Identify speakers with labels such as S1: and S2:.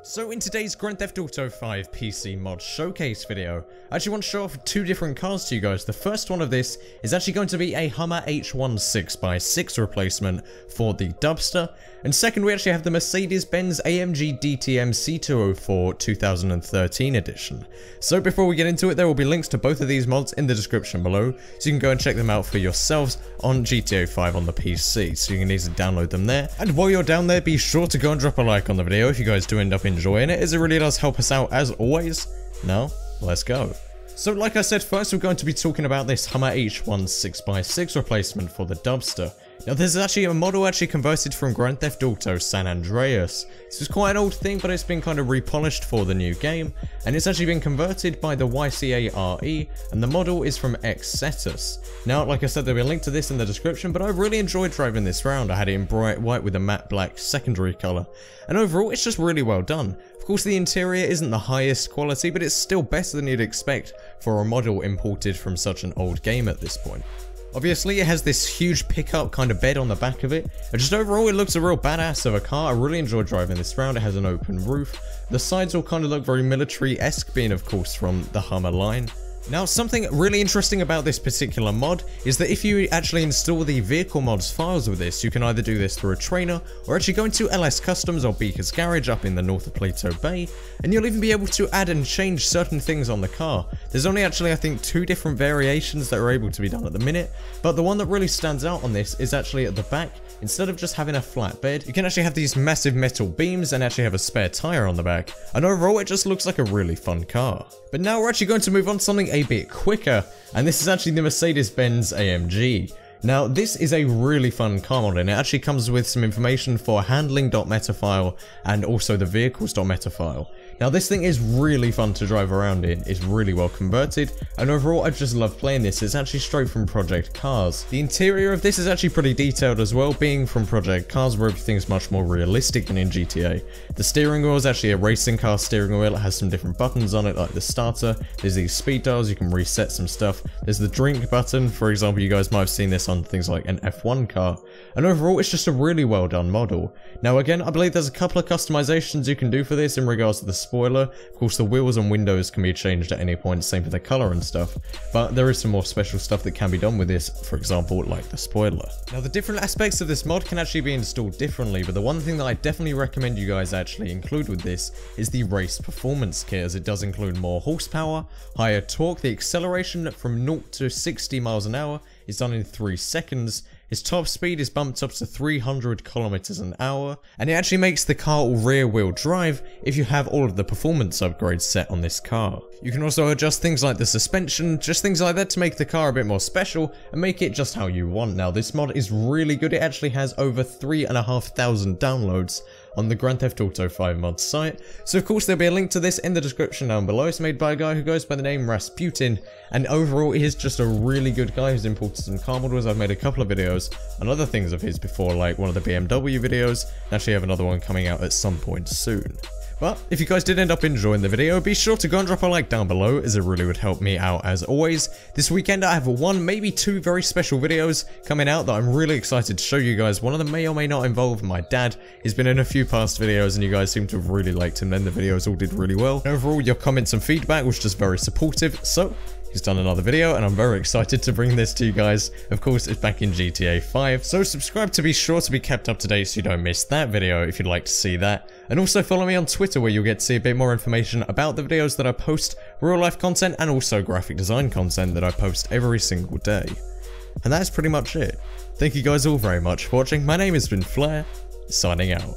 S1: So in today's Grand Theft Auto 5 PC mod showcase video, I actually want to show off two different cars to you guys. The first one of this is actually going to be a Hummer H1 6x6 replacement for the Dubster. And second, we actually have the Mercedes-Benz AMG DTM C204 2013 edition. So before we get into it, there will be links to both of these mods in the description below, so you can go and check them out for yourselves on GTA 5 on the PC, so you can easily download them there. And while you're down there, be sure to go and drop a like on the video if you guys do end up enjoying it, as it really does help us out as always. Now, let's go. So like I said, first we're going to be talking about this Hummer H1 6x6 replacement for the Dubster. Now there's actually a model converted from Grand Theft Auto San Andreas. This is quite an old thing, but it's been kind of repolished for the new game, and it's actually been converted by the YCARE, and the model is from Los Santos. Now like I said, there'll be a link to this in the description, but I really enjoyed driving this round. I had it in bright white with a matte black secondary colour, and overall it's just really well done. Of course the interior isn't the highest quality, but it's still better than you'd expect for a model imported from such an old game at this point. Obviously it has this huge pickup kind of bed on the back of it, and just overall it looks a real badass of a car. I really enjoyed driving this round. It has an open roof. The sides all kind of look very military-esque, being of course from the Hummer line. Now something really interesting about this particular mod is that if you actually install the vehicle mods files with this, you can either do this through a trainer or actually go into LS Customs or Beaker's Garage up in the north of Plato Bay, and you'll even be able to add and change certain things on the car. There's only actually I think 2 different variations that are able to be done at the minute, but the one that really stands out on this is actually at the back. Instead of just having a flat bed, you can actually have these massive metal beams and actually have a spare tire on the back, and overall it just looks like a really fun car. But now we're actually going to move on to something a bit quicker, and this is actually the Mercedes-Benz AMG. Now this is a really fun car model, and it actually comes with some information for handling.meta file and also the vehicles.meta file. Now this thing is really fun to drive around in, it's really well converted, and overall I just love playing this. It's actually straight from Project Cars. The interior of this is actually pretty detailed as well, being from Project Cars where everything's much more realistic than in GTA. The steering wheel is actually a racing car steering wheel. It has some different buttons on it like the starter, there's these speed dials, you can reset some stuff, there's the drink button, for example you guys might have seen this on things like an F1 car, and overall it's just a really well done model. Now again, I believe there's a couple of customizations you can do for this in regards to the spoiler. Of course the wheels and windows can be changed at any point, same for the colour and stuff, but there is some more special stuff that can be done with this, for example like the spoiler. Now the different aspects of this mod can actually be installed differently, but the one thing that I definitely recommend you guys actually include with this is the race performance kit, as it does include more horsepower, higher torque, the acceleration from 0 to 60 miles an hour is done in 3 seconds. His top speed is bumped up to 300 kilometers an hour, and it actually makes the car all rear wheel drive if you have all of the performance upgrades set on this car. You can also adjust things like the suspension, just things like that to make the car a bit more special and make it just how you want. Now this mod is really good. It actually has over 3,500 downloads on the Grand Theft Auto 5 mod site, so of course there'll be a link to this in the description down below. It's made by a guy who goes by the name Rasputin, and overall he is just a really good guy who's imported some car models. I've made a couple of videos on other things of his before, like one of the BMW videos, and actually have another one coming out at some point soon. But if you guys did end up enjoying the video, be sure to go and drop a like down below, as it really would help me out as always. This weekend I have 1, maybe 2 very special videos coming out that I'm really excited to show you guys. One of them may or may not involve my dad. He's been in a few past videos and you guys seem to have really liked him, and the videos all did really well. And overall your comments and feedback was just very supportive, so he's done another video and I'm very excited to bring this to you guys. Of course it's back in GTA 5, so subscribe to be sure to be kept up to date so you don't miss that video if you'd like to see that. And also follow me on Twitter where you'll get to see a bit more information about the videos that I post, real life content and also graphic design content that I post every single day. And that's pretty much it. Thank you guys all very much for watching. My name has been Flair, signing out.